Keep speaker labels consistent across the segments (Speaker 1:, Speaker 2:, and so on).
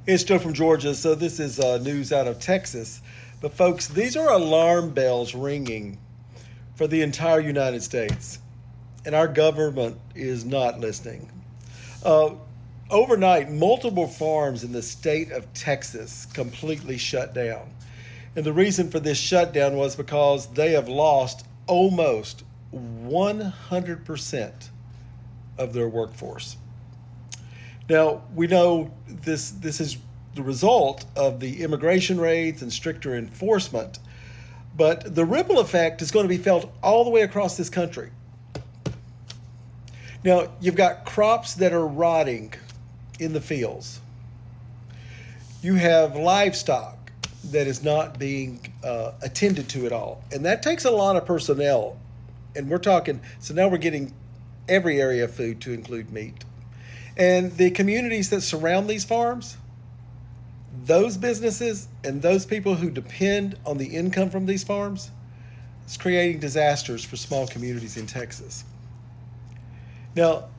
Speaker 1: It's Joe from Georgia. So this is news out of Texas. But folks, these are alarm bells ringing for the entire United States. And our government is not listening. Uh, Overnight, multiple farms in the state of Texas completely shut down. And the reason for this shutdown was because they have lost almost 100% of their workforce. Now, we know this is the result of the immigration raids and stricter enforcement, but the ripple effect is going to be felt all the way across this country. Now, you've got crops that are rotting in the fields. You have livestock that is not being attended to at all. And that takes a lot of personnel. And we're talking, so now we're getting every area of food to include meat. And the communities that surround these farms, those businesses and those people who depend on the income from these farms, it's creating disasters for small communities in Texas. Now,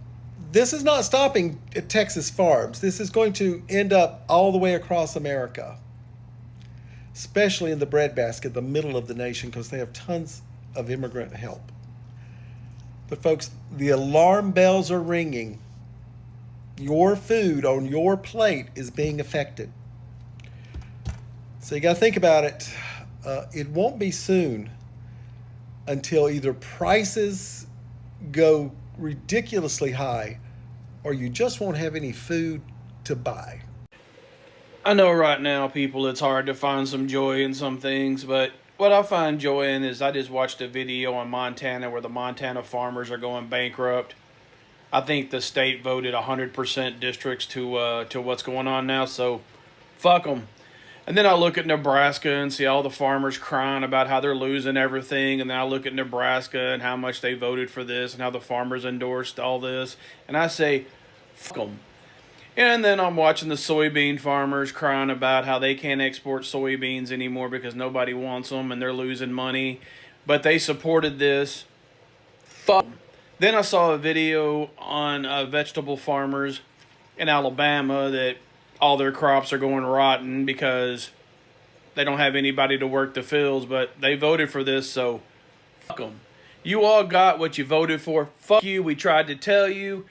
Speaker 1: this is not stopping at Texas farms. This is going to end up all the way across America, especially in the breadbasket, the middle of the nation, because they have tons of immigrant help. But folks, the alarm bells are ringing. Your food on your plate is being affected. So you got to think about it. It won't be soon until either prices go ridiculously high or you just won't have any food to buy.
Speaker 2: I know right now, people, it's hard to find some joy in some things, but what I find joy in is I just watched a video on Montana where the Montana farmers are going bankrupt. I think the state voted 100% districts to what's going on now, so fuck them. And then I look at Nebraska and see all the farmers crying about how they're losing everything, and then I look at Nebraska and how much they voted for this and how the farmers endorsed all this, and I say, fuck them. And then I'm watching the soybean farmers crying about how they can't export soybeans anymore because nobody wants them and they're losing money, but they supported this. Fuck them. Then I saw a video on vegetable farmers in Alabama that all their crops are going rotten because they don't have anybody to work the fields, but they voted for this, so fuck them. You all got what you voted for. Fuck you. We tried to tell you.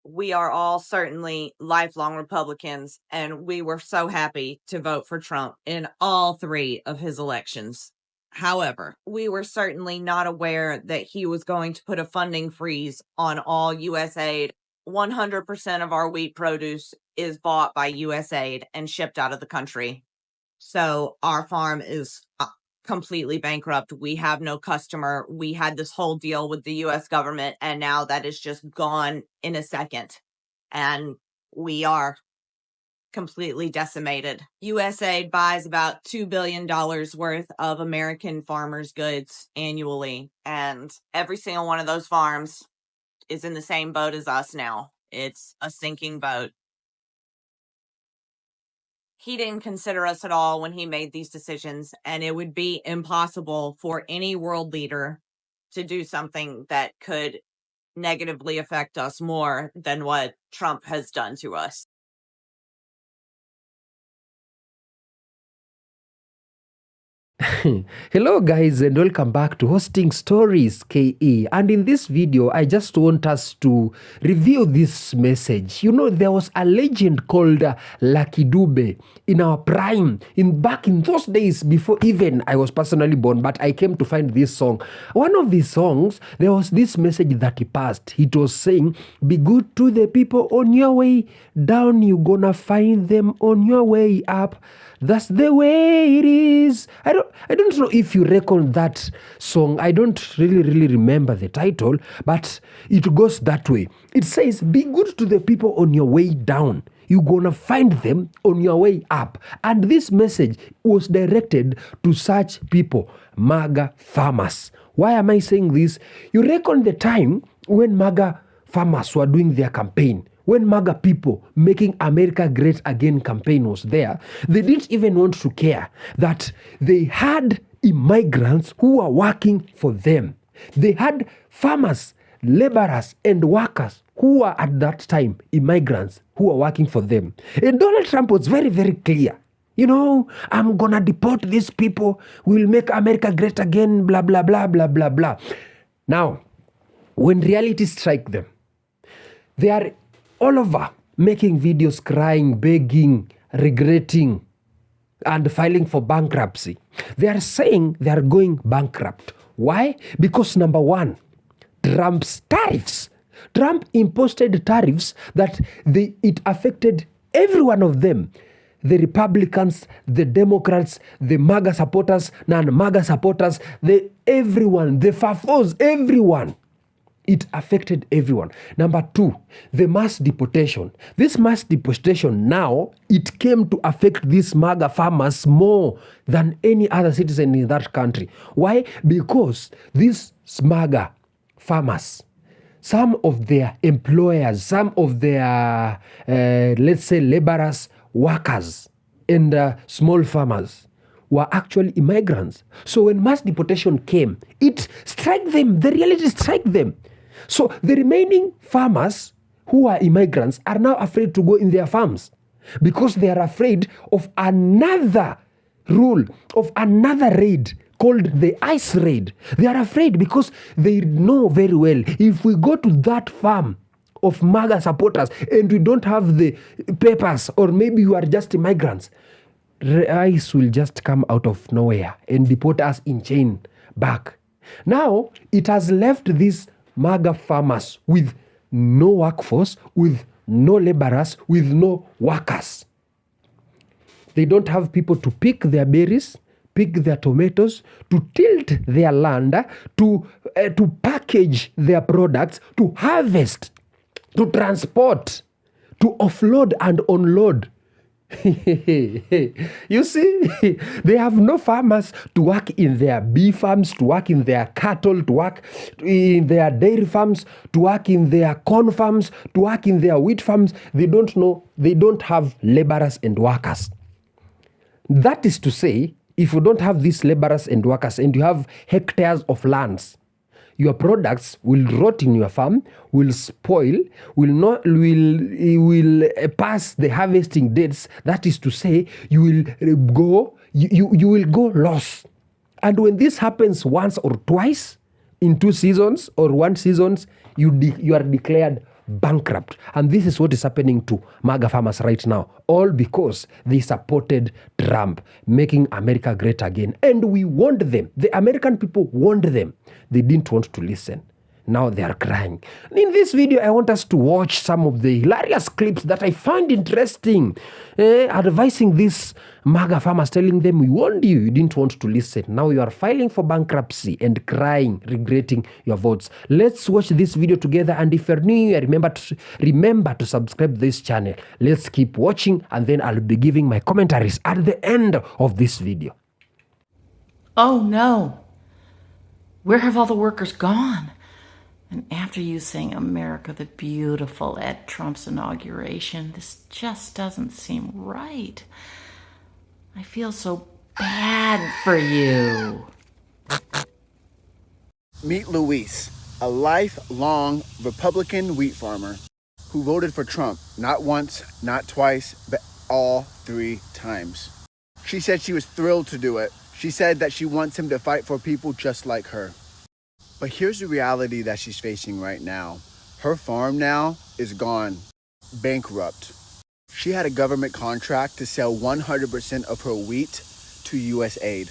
Speaker 3: We are all certainly lifelong Republicans, and we were so happy to vote for Trump in all three of his elections. However, we were certainly not aware that he was going to put a funding freeze on all USAID. 100% of our wheat produce is bought by USAID and shipped out of the country. So our farm is completely bankrupt. We have no customer. We had this whole deal with the US government, and now that is just gone in a second. And we are completely decimated. USAID buys about $2 billion worth of American farmers' goods annually, and every single one of those farms is in the same boat as us now. It's a sinking boat. He didn't consider us at all when he made these decisions, and it would be impossible for any world leader to do something that could negatively affect us more than what Trump has done to us.
Speaker 4: Hello guys, and welcome back to Hosting Stories KE. And in this video, I just want us to review this message. You know, there was a legend called Lucky Dube in our prime, back in those days before even I was personally born, but I came to find this song. One of these songs, there was this message that he passed. It was saying, be good to the people on your way down, you gonna find them on your way up. That's the way it is. I don't know if you reckon that song. I don't really remember the title, but it goes that way. It says, be good to the people on your way down. You're gonna find them on your way up. And this message was directed to such people, MAGA farmers. Why am I saying this? You reckon the time when MAGA farmers were doing their campaign, when MAGA people making America great again campaign was there, they didn't even want to care that they had immigrants who were working for them. They had farmers laborers and workers who were at that time immigrants who were working for them. And Donald Trump was very, very clear. You know, I'm gonna deport these people. We'll make America great again, blah, blah, blah, blah, blah, blah. Now, when reality strikes them, they are all over making videos, crying, begging, regretting, and filing for bankruptcy. They are saying they are going bankrupt. Why? Because number one, Trump's tariffs. Trump imposed tariffs that it affected every one of them. The Republicans, the Democrats, the MAGA supporters, non-MAGA supporters, everyone, the FAFOs, everyone. It affected everyone. Number two, the mass deportation. This mass deportation now, it came to affect these MAGA farmers more than any other citizen in that country. Why? Because these MAGA farmers, some of their employers, some of their, let's say, laborers, workers, and small farmers were actually immigrants. So when mass deportation came, it struck them. The reality struck them. So the remaining farmers who are immigrants are now afraid to go in their farms because they are afraid of another rule, of another raid called the ICE raid. They are afraid because they know very well, if we go to that farm of MAGA supporters and we don't have the papers, or maybe you are just immigrants, ICE will just come out of nowhere and deport us in chain back. Now, it has left these MAGA farmers with no workforce, with no laborers, with no workers. They don't have people to pick their berries, pick their tomatoes, to tilt their land, to package their products, to harvest, to transport, to offload and unload. You see, they have no farmers to work in their beef farms, to work in their cattle, to work in their dairy farms, to work in their corn farms, to work in their wheat farms. They don't have laborers and workers. That is to say, if you don't have these laborers and workers and you have hectares of lands, your products will rot in your farm, will spoil, will pass the harvesting dates. That is to say, you will go lost. And when this happens once or twice in 2 seasons or 1 season, you are declared bankrupt. And this is what is happening to MAGA farmers right now, all because they supported Trump, making America great again. And we warned them. The American people warned them. They didn't want to listen. Now they are crying. In this video, I want us to watch some of the hilarious clips that I find interesting, advising these MAGA farmers, telling them, we warned you, you didn't want to listen. Now you are filing for bankruptcy and crying, regretting your votes. Let's watch this video together. And if you're new, remember to subscribe to this channel. Let's keep watching, and then I'll be giving my commentaries at the end of this video.
Speaker 5: Oh no, where have all the workers gone? And after you sang America the Beautiful at Trump's inauguration, this just doesn't seem right. I feel so bad for you.
Speaker 6: Meet Luis, a lifelong Republican wheat farmer who voted for Trump not once, not twice, but all 3 times. She said she was thrilled to do it. She said that she wants him to fight for people just like her. But here's the reality that she's facing right now. Her farm now is gone, bankrupt. She had a government contract to sell 100% of her wheat to U.S. aid.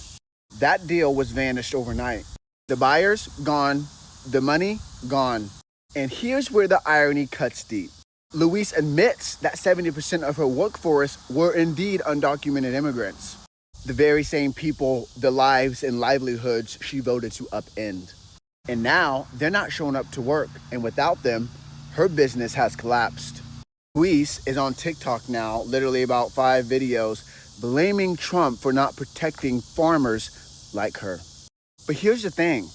Speaker 6: That deal was vanished overnight. The buyers, gone. The money, gone. And here's where the irony cuts deep. Luis admits that 70% of her workforce were indeed undocumented immigrants. The very same people, the lives and livelihoods she voted to upend. And now they're not showing up to work. And without them, her business has collapsed. Luis is on TikTok now, literally about 5 videos, blaming Trump for not protecting farmers like her. But here's the thing.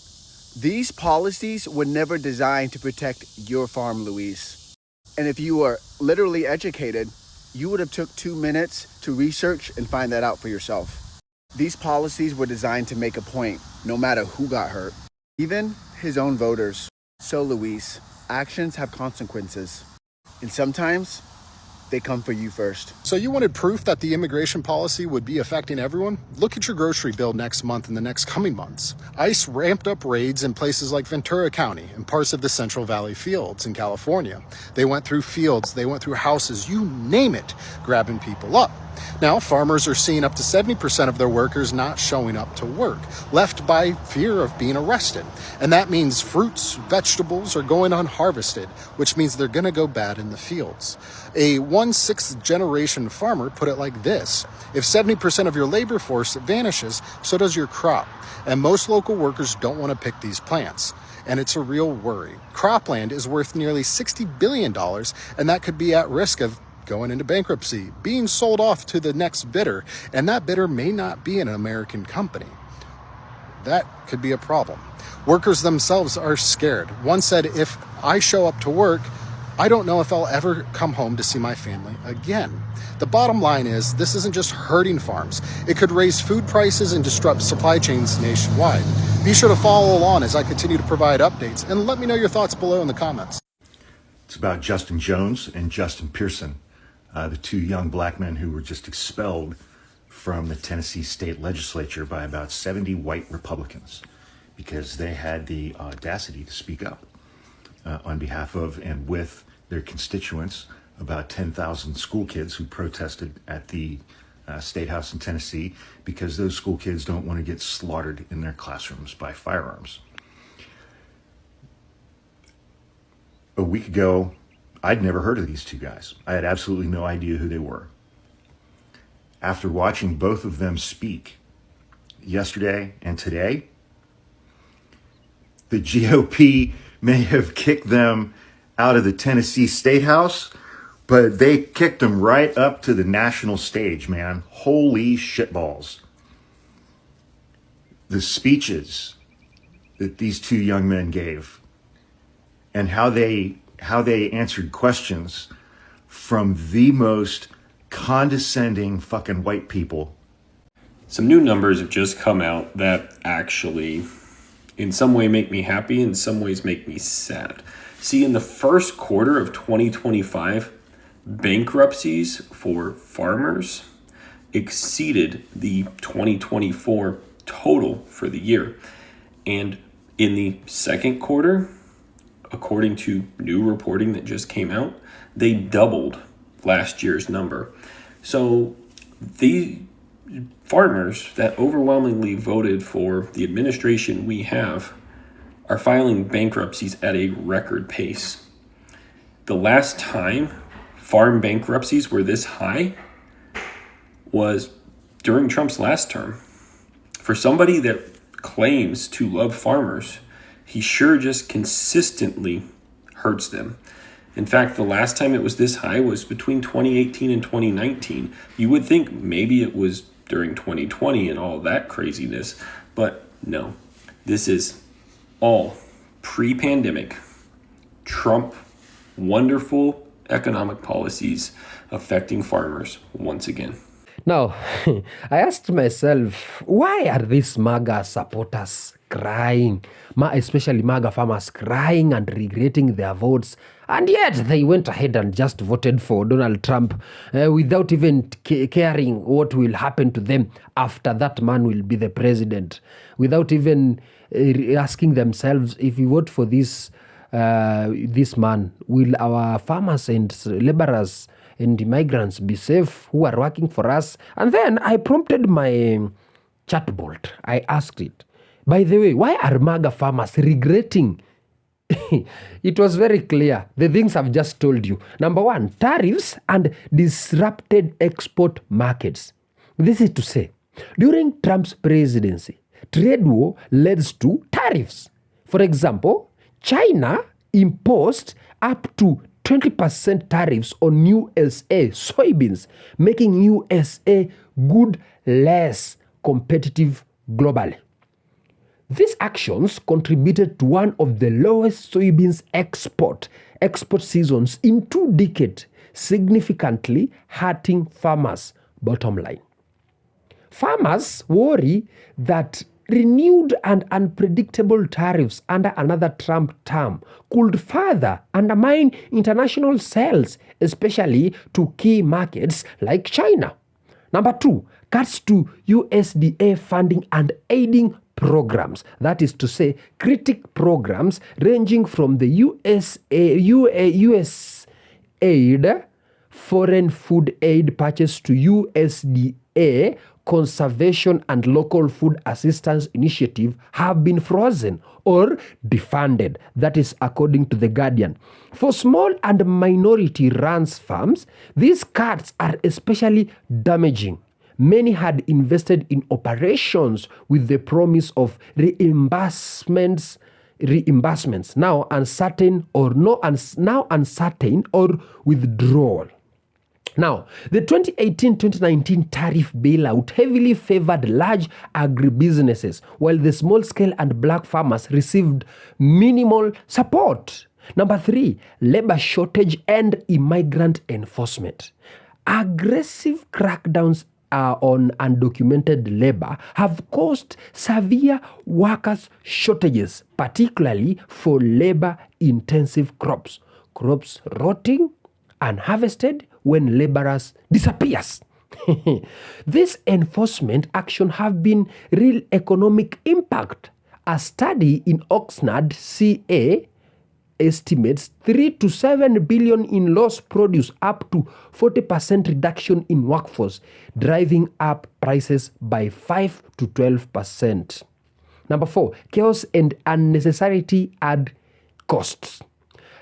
Speaker 6: These policies were never designed to protect your farm, Luis. And if you were literally educated, you would have took 2 minutes to research and find that out for yourself. These policies were designed to make a point, no matter who got hurt. Even his own voters. So, Luis, actions have consequences. And sometimes they come for you first.
Speaker 7: So you wanted proof that the immigration policy would be affecting everyone? Look at your grocery bill next month and the next coming months. ICE ramped up raids in places like Ventura County and parts of the Central Valley fields in California. They went through fields, they went through houses, you name it, grabbing people up. Now, farmers are seeing up to 70% of their workers not showing up to work, left by fear of being arrested. And that means fruits, vegetables are going unharvested, which means they're going to go bad in the fields. A 1/6 generation farmer put it like this: if 70% of your labor force vanishes, so does your crop. And most local workers don't want to pick these plants. And it's a real worry. Cropland is worth nearly $60 billion, and that could be at risk of going into bankruptcy, being sold off to the next bidder, and that bidder may not be an American company. That could be a problem. Workers themselves are scared. One said, if I show up to work, I don't know if I'll ever come home to see my family again. The bottom line is, this isn't just hurting farms. It could raise food prices and disrupt supply chains nationwide. Be sure to follow along as I continue to provide updates, and let me know your thoughts below in the comments.
Speaker 8: It's about Justin Jones and Justin Pearson, the two young black men who were just expelled from the Tennessee state legislature by about 70 white Republicans because they had the audacity to speak up on behalf of and with their constituents, about 10,000 school kids who protested at the State House in Tennessee because those school kids don't want to get slaughtered in their classrooms by firearms. A week ago, I'd never heard of these two guys. I had absolutely no idea who they were. After watching both of them speak yesterday and today, the GOP may have kicked them out of the Tennessee State House, but they kicked them right up to the national stage, man. Holy shitballs. The speeches that these two young men gave and how they answered questions from the most condescending fucking white people.
Speaker 9: Some new numbers have just come out that actually in some way make me happy, in some ways make me sad. See, in the first quarter of 2025, bankruptcies for farmers exceeded the 2024 total for the year. And in the second quarter, according to new reporting that just came out, they doubled last year's number. So the farmers that overwhelmingly voted for the administration we have are filing bankruptcies at a record pace. The last time farm bankruptcies were this high was during Trump's last term. For somebody that claims to love farmers, he sure just consistently hurts them. In fact, the last time it was this high was between 2018 and 2019. You would think maybe it was during 2020 and all that craziness, but no. This is all pre-pandemic Trump wonderful economic policies affecting farmers once again.
Speaker 4: Now, I asked myself, why are these MAGA supporters crying? Especially MAGA farmers crying and regretting their votes. And yet they went ahead and just voted for Donald Trump without even caring what will happen to them after that man will be the president. Without even asking themselves, if we vote for this man, will our farmers and laborers and migrants be safe who are working for us? And then I prompted my chatbot. I asked it, by the way, why are MAGA farmers regretting? It was very clear. The things I've just told you. Number one, tariffs and disrupted export markets. This is to say, during Trump's presidency, trade war led to tariffs. For example, China imposed up to 20% tariffs on USA soybeans, making USA good less competitive globally. These actions contributed to one of the lowest soybeans export seasons in 2 decades, significantly hurting farmers' bottom line. Farmers worry that renewed and unpredictable tariffs under another Trump term could further undermine international sales, especially to key markets like China. Number 2, cuts to USDA funding and aiding programs. That is to say, critic programs ranging from the US aid, foreign food aid purchase to USDA Conservation and Local Food Assistance Initiative have been frozen or defunded. That is according to The Guardian. For small and minority-run farms, these cuts are especially damaging. Many had invested in operations with the promise of reimbursements now uncertain or withdrawal. Now, the 2018-2019 tariff bailout heavily favored large agribusinesses, while the small-scale and black farmers received minimal support. Number 3, labor shortage and immigrant enforcement. Aggressive crackdowns on undocumented labor have caused severe workers' shortages, particularly for labor-intensive crops. Crops rotting, unharvested when laborers disappears. This enforcement action have been real economic impact. A study in Oxnard, CA, estimates 3 to 7 billion in lost produce, up to 40% reduction in workforce, driving up prices by 5 to 12%. Number 4, chaos and unnecessity add costs.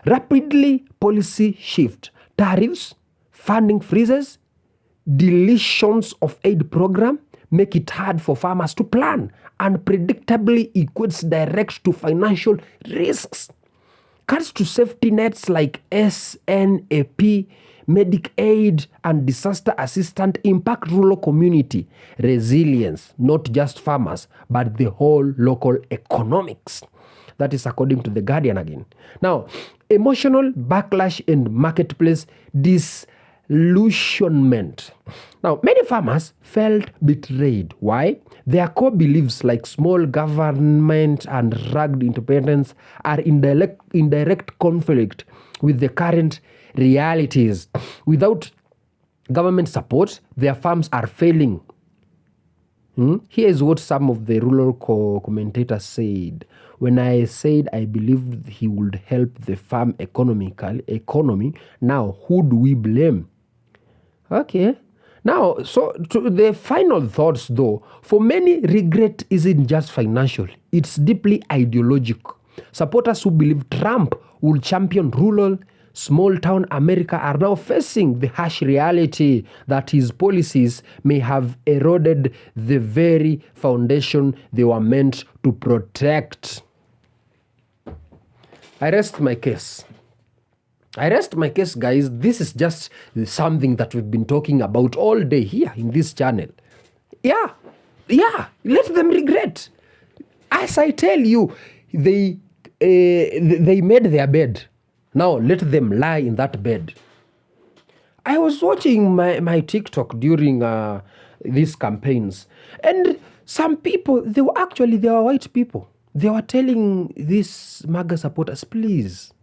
Speaker 4: Rapidly policy shift, tariffs, funding freezes, deletions of aid program make it hard for farmers to plan. Unpredictably equates direct to financial risks. Cuts to safety nets like SNAP, Medicaid, and disaster assistance impact rural community resilience, not just farmers, but the whole local economics. That is according to The Guardian again. Now, emotional backlash and marketplace disillusionment. Now, many farmers felt betrayed. Why? Their core beliefs like small government and rugged independence are in direct conflict with the current realities. Without government support, their farms are failing. Here is what some of the rural commentators said. When I said I believed he would help the farm economy, now who do we blame? Okay. Now, so to the final thoughts though, for many regret isn't just financial, it's deeply ideological. Supporters who believe Trump will champion rural, small-town America are now facing the harsh reality that his policies may have eroded the very foundation they were meant to protect. I rest my case. Guys. This is just something that we've been talking about all day here in this channel. Yeah, let them regret. As I tell you, they made their bed. Now let them lie in that bed. I was watching my TikTok during these campaigns, and some people, they were white people. They were telling these MAGA supporters, please,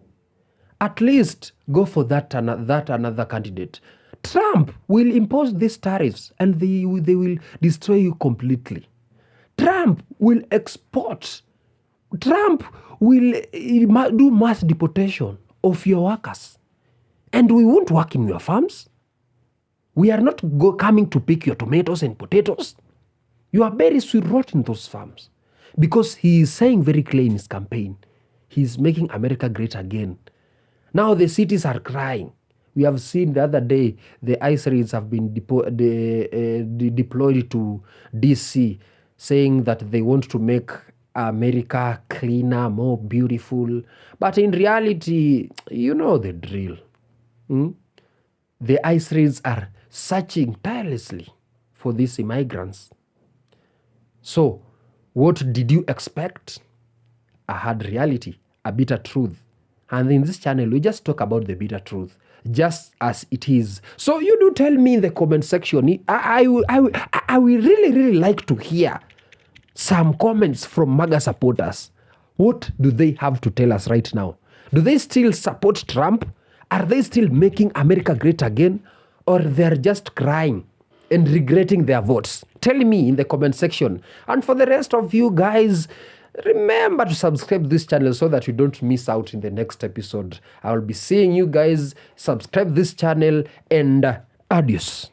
Speaker 4: at least go for that another candidate. Trump will impose these tariffs and they will destroy you completely. Trump will export. Trump will do mass deportation of your workers. And we won't work in your farms. We are not coming to pick your tomatoes and potatoes. Your berries will rot in those farms. Because he is saying very clear in his campaign, he's making America great again. Now the cities are crying. We have seen the other day, the ICE raids have been deployed to DC, saying that they want to make America cleaner, more beautiful. But in reality, you know the drill. The ICE raids are searching tirelessly for these immigrants. So, what did you expect? A hard reality, a bitter truth. And in this channel, we just talk about the bitter truth, just as it is. So you do tell me in the comment section. I will really, really like to hear some comments from MAGA supporters. What do they have to tell us right now? Do they still support Trump? Are they still making America great again? Or they're just crying and regretting their votes? Tell me in the comment section. And for the rest of you guys, remember to subscribe to this channel so that you don't miss out in the next episode. I will be seeing you guys. Subscribe this channel and adios.